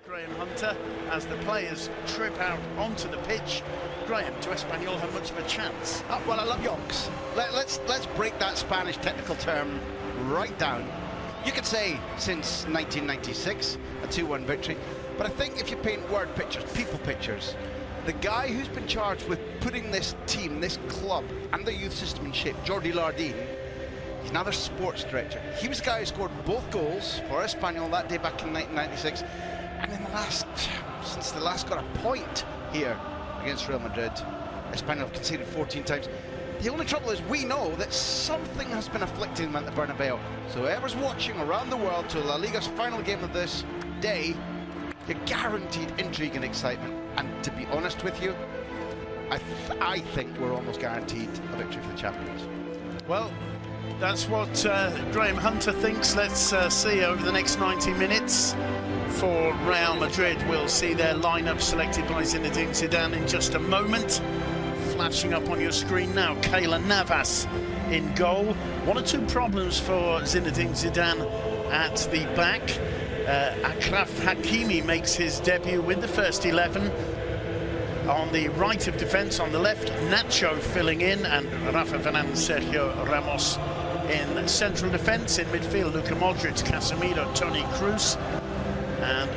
Graham Hunter, as the players trip out onto the pitch. Graham, do Espanyol have much of a chance? Well, I love yonks. Let's break that Spanish technical term right down. You could say since 1996, a 2-1 victory, but I think if you paint word pictures, people pictures, the guy who's been charged with putting this team, this club, and the youth system in shape, Jordi Lardin, he's now their sports director. He was the guy who scored both goals for Espanyol that day back in 1996, and in since the last got a point here against Real Madrid, Espanyol have conceded 14 times. The only trouble is we know that something has been afflicting them at the Bernabeu. So whoever's watching around the world to La Liga's final game of this day, you're guaranteed intrigue and excitement. And to be honest with you, I think we're almost guaranteed a victory for the champions. Well, that's what Graham Hunter thinks. Let's see over the next 90 minutes. For Real Madrid, we'll see their lineup selected by Zinedine Zidane in just a moment. Flashing up on your screen now, Keylor Navas in goal. One or two problems for Zinedine Zidane at the back. Achraf Hakimi makes his debut with the first 11. On the right of defence, on the left, Nacho filling in, and Rafa Varane, Sergio Ramos in central defence. In midfield, Luka Modric, Casemiro, Toni Kroos. And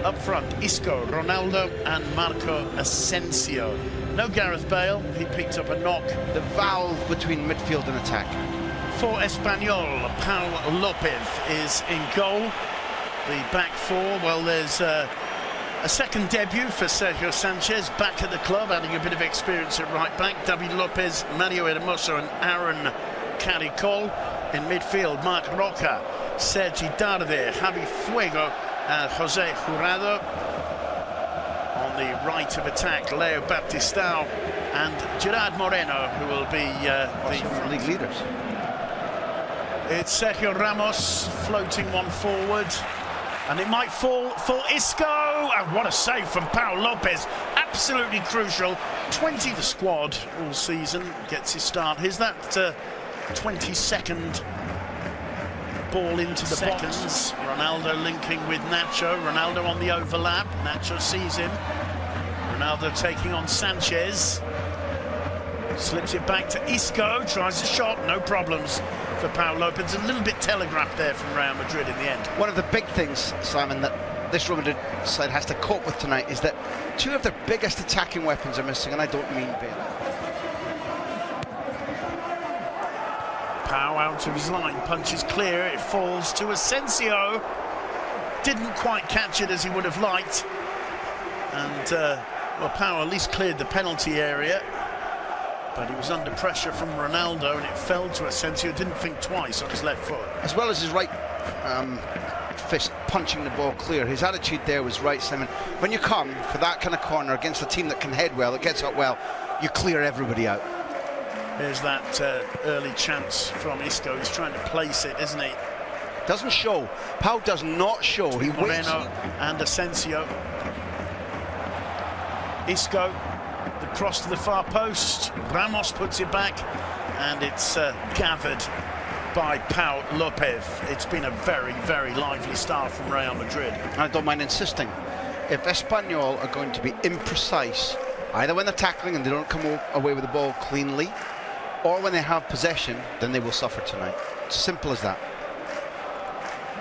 up front, Isco, Ronaldo and Marco Asensio. No Gareth Bale, he picked up a knock. The valve between midfield and attack. For Espanyol, Pau Lopez is in goal. The back four, well, there's a second debut for Sergio Sanchez, back at the club, adding a bit of experience at right back. David Lopez, Mario Hermoso and Aaron Caricol. In midfield, Marc Roca, Sergi Darder, Javi Fuego and Jose Jurado. On the right of attack, Leo Baptistao and Gerard Moreno, who will be the league leaders. It's Sergio Ramos floating one forward, and it might fall for Isco. And what a save from Pau Lopez, absolutely crucial. 20 the squad all season, gets his start. Here's that 22nd ball into the box. Ronaldo linking with Nacho. Ronaldo on the overlap. Nacho sees him. Ronaldo taking on Sanchez. Slips it back to Isco. Tries a shot. No problems for Pau Lopez. A little bit telegraphed there from Real Madrid in the end. One of the big things, Simon, that this Real Madrid side has to cope with tonight is that two of their biggest attacking weapons are missing, and I don't mean Bale. Pau out of his line, punches clear, it falls to Asensio. Didn't quite catch it as he would have liked. And, well, Pau at least cleared the penalty area. But he was under pressure from Ronaldo and it fell to Asensio. Didn't think twice on his left foot. As well as his right fist punching the ball clear, his attitude there was right, Simon. When you come for that kind of corner against a team that can head well, that gets up well, you clear everybody out. Here's that early chance from Isco. He's trying to place it, isn't he? Doesn't show. Pau does not show. He waits. Moreno and Asensio. Isco, the cross to the far post. Ramos puts it back, and it's gathered by Pau Lopez. It's been a very, very lively start from Real Madrid. I don't mind insisting. If Espanyol are going to be imprecise, either when they're tackling and they don't come away with the ball cleanly, or when they have possession, then they will suffer tonight. It's simple as that.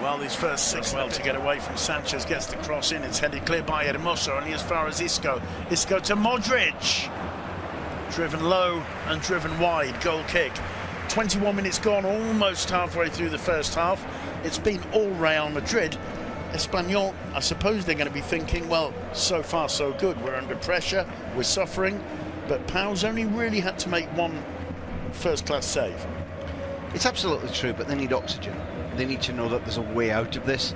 Well, these first six well to get away from Sanchez, gets the cross in, it's headed clear by Hermoso, only as far as Isco. Isco to Modric. Driven low and driven wide, goal kick. 21 minutes gone, almost halfway through the first half. It's been all Real Madrid. Espanyol, I suppose they're going to be thinking, well, so far so good. We're under pressure, we're suffering, but Pau's only really had to make one first-class save. It's absolutely true, but they need oxygen. They need to know that there's a way out of this,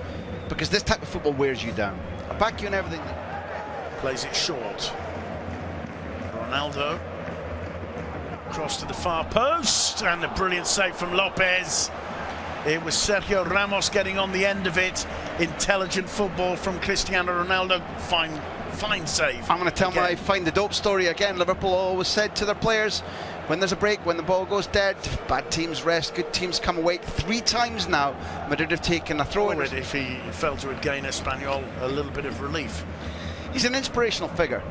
because this type of football wears you down. I back you in everything. Plays it short. Ronaldo. Cross to the far post, and a brilliant save from Lopez. It was Sergio Ramos getting on the end of it. Intelligent football from Cristiano Ronaldo. Fine save. I'm going to tell my find the dope story again. Liverpool always said to their players, when there's a break, when the ball goes dead, bad teams rest, good teams come awake. 3 times now, Madrid have taken a throw-in. Already, if he felt it would gain Espanyol a little bit of relief. He's an inspirational figure,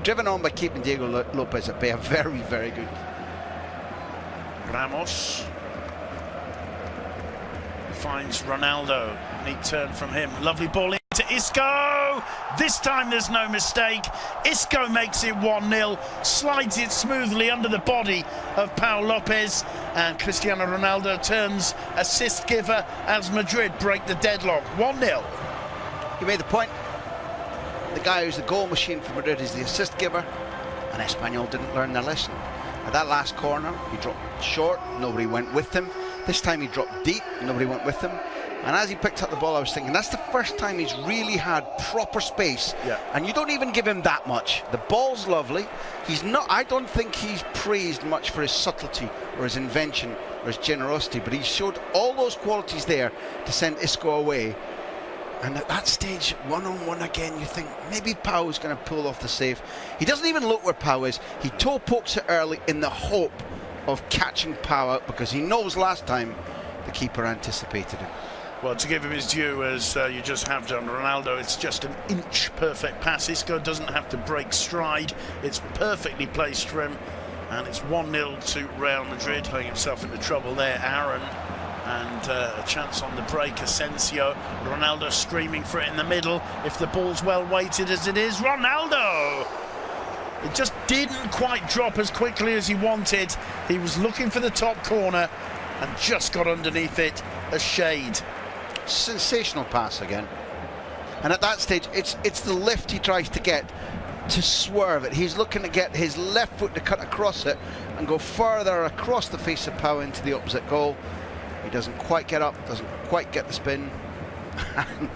driven on by keeping Diego Lopez at bay. A very, very good. Ramos finds Ronaldo. Neat turn from him. Lovely ball into Isco. This time there's no mistake. Isco makes it 1-0. Slides it smoothly under the body of Pau Lopez. And Cristiano Ronaldo turns assist giver as Madrid break the deadlock. 1-0. He made the point. The guy who's the goal machine for Madrid is the assist giver. And Espanyol didn't learn their lesson. At that last corner, he dropped short. Nobody went with him. This time he dropped deep. Nobody went with him. And as he picked up the ball, I was thinking, that's the first time he's really had proper space. Yeah. And you don't even give him that much. The ball's lovely. He's not, I don't think he's praised much for his subtlety or his invention or his generosity, but he showed all those qualities there to send Isco away. And at that stage, one-on-one again, you think maybe Pau is going to pull off the save. He doesn't even look where Pau is. He toe pokes it early in the hope of catching Pau out, because he knows last time the keeper anticipated it. Well, to give him his due, as you just have done, Ronaldo, it's just an inch perfect pass. Isco doesn't have to break stride. It's perfectly placed for him. And it's 1-0 to Real Madrid, putting himself into trouble there. Aaron, and a chance on the break. Asensio, Ronaldo screaming for it in the middle. If the ball's well weighted as it is, Ronaldo! It just didn't quite drop as quickly as he wanted. He was looking for the top corner and just got underneath it a shade. Sensational pass again. And at that stage, it's the lift he tries to get to swerve it. He's looking to get his left foot to cut across it and go further across the face of Pau into the opposite goal. He doesn't quite get up, doesn't quite get the spin. And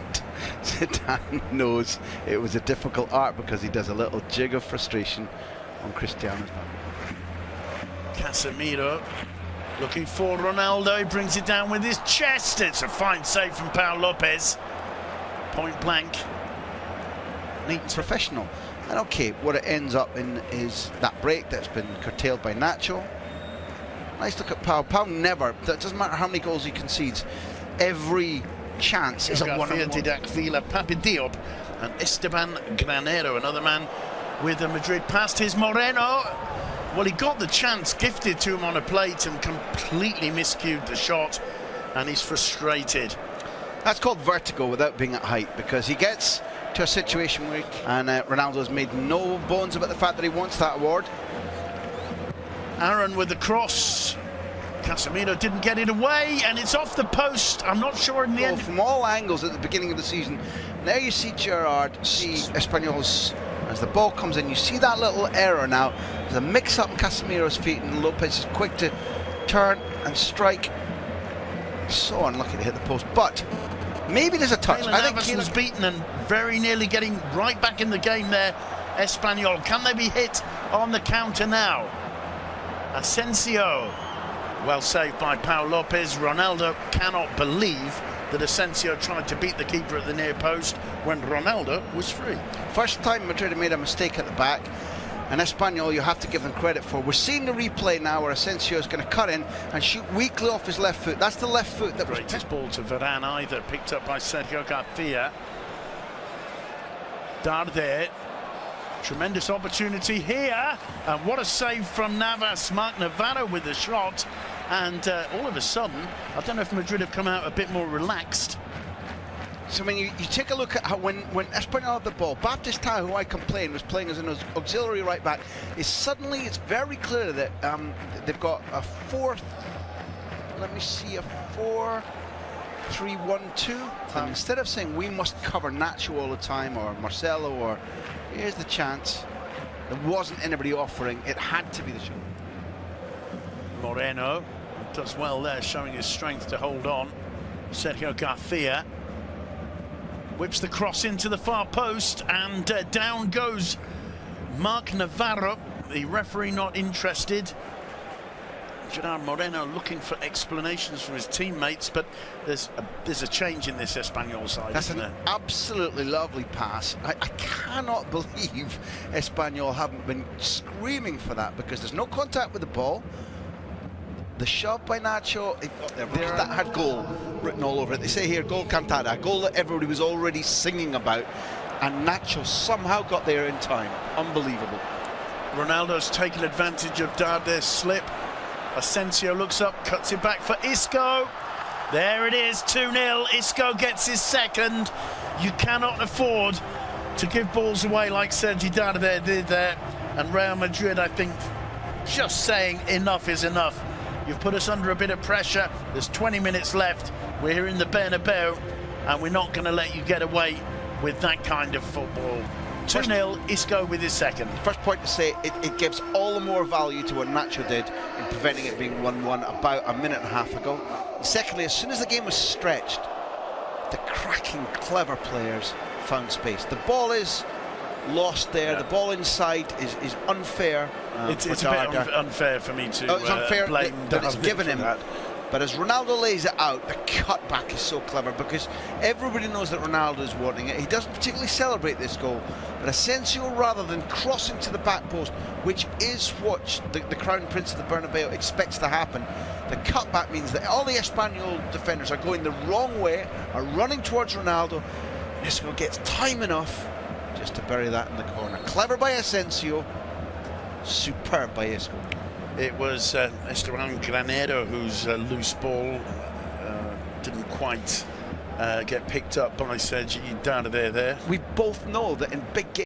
Zidane knows it was a difficult art, because he does a little jig of frustration on Cristiano. Casemiro looking for Ronaldo. He brings it down with his chest. It's a fine save from Pau Lopez. Point blank. Neat, professional. And okay, what it ends up in is that break that's been curtailed by Nacho. Nice look at Pau. Pau never, that doesn't matter how many goals he concedes, every chance is a one-on-one. Didac Villa, Papi Diop and Esteban Granero, another man with a Madrid past his Moreno. Well, he got the chance gifted to him on a plate and completely miscued the shot, and he's frustrated. That's called vertigo without being at height, because he gets to a situation where Ronaldo's made no bones about the fact that he wants that award. Aaron with the cross. Casemiro didn't get it away, and it's off the post. I'm not sure in the end. From all angles at the beginning of the season, there you see Gerrard, see Espanyol's, as the ball comes in, you see that little error now. There's a mix-up in Casemiro's feet, and Lopez is quick to turn and strike. So unlucky to hit the post, but maybe there's a touch. I think he was beaten and very nearly getting right back in the game there. Espanyol, can they be hit on the counter now? Asensio, well saved by Pau Lopez. Ronaldo cannot believe that Asensio tried to beat the keeper at the near post when Ronaldo was free. First time Madrid made a mistake at the back, and Espanyol, you have to give them credit for. We're seeing the replay now where Asensio is going to cut in and shoot weakly off his left foot. That's the left foot that was this ball to Varane either, picked up by Sergio Garcia. Darder. Tremendous opportunity here, and what a save from Navas. Marc Navarro with the shot, and all of a sudden, I don't know if Madrid have come out a bit more relaxed. So when you take a look at how when Espanyol had the ball, Baptista, who I complained was playing as an auxiliary right back, is suddenly, it's very clear that they've got a 4-3-1-2. Instead of saying we must cover Nacho all the time, or Marcelo, or here's the chance, there wasn't anybody offering, it had to be the shot. Moreno does well there, showing his strength to hold on. Sergio Garcia whips the cross into the far post, and down goes Marc Navarro. The referee not interested. Gerard Moreno looking for explanations from his teammates, but there's a change in this Espanyol side. That's isn't an there? absolutely lovely pass. I cannot believe Espanyol haven't been screaming for that, because there's no contact with the ball. The shove by Nacho, that had goal written all over it. They say here, goal cantada, a goal that everybody was already singing about, and Nacho somehow got there in time. Unbelievable. Ronaldo's taken advantage of Darder's slip. Asensio looks up, cuts it back for Isco. There it is, 2-0. Isco gets his second. You cannot afford to give balls away like Sergi Darder did there. And Real Madrid, I think, just saying enough is enough. You've put us under a bit of pressure. There's 20 minutes left. We're here in the Bernabeu, and we're not going to let you get away with that kind of football. 2-0, Isco with his second. First point to say, it gives all the more value to what Nacho did in preventing it being 1-1 about a minute and a half ago. And secondly, as soon as the game was stretched, the cracking, clever players found space. The ball is lost there. The ball inside is unfair. It's a bit unfair for me to it's unfair blame that it's given him that. But as Ronaldo lays it out, the cutback is so clever, because everybody knows that Ronaldo is wanting it. He doesn't particularly celebrate this goal, but Asensio, rather than crossing to the back post, which is what the Crown Prince of the Bernabeu expects to happen, the cutback means that all the Espanyol defenders are going the wrong way, are running towards Ronaldo, and Isco gets time enough just to bury that in the corner. Clever by Asensio, superb by Isco. It was Esteban Granero whose loose ball didn't quite get picked up by Sergi Darder there. We both know that in big games,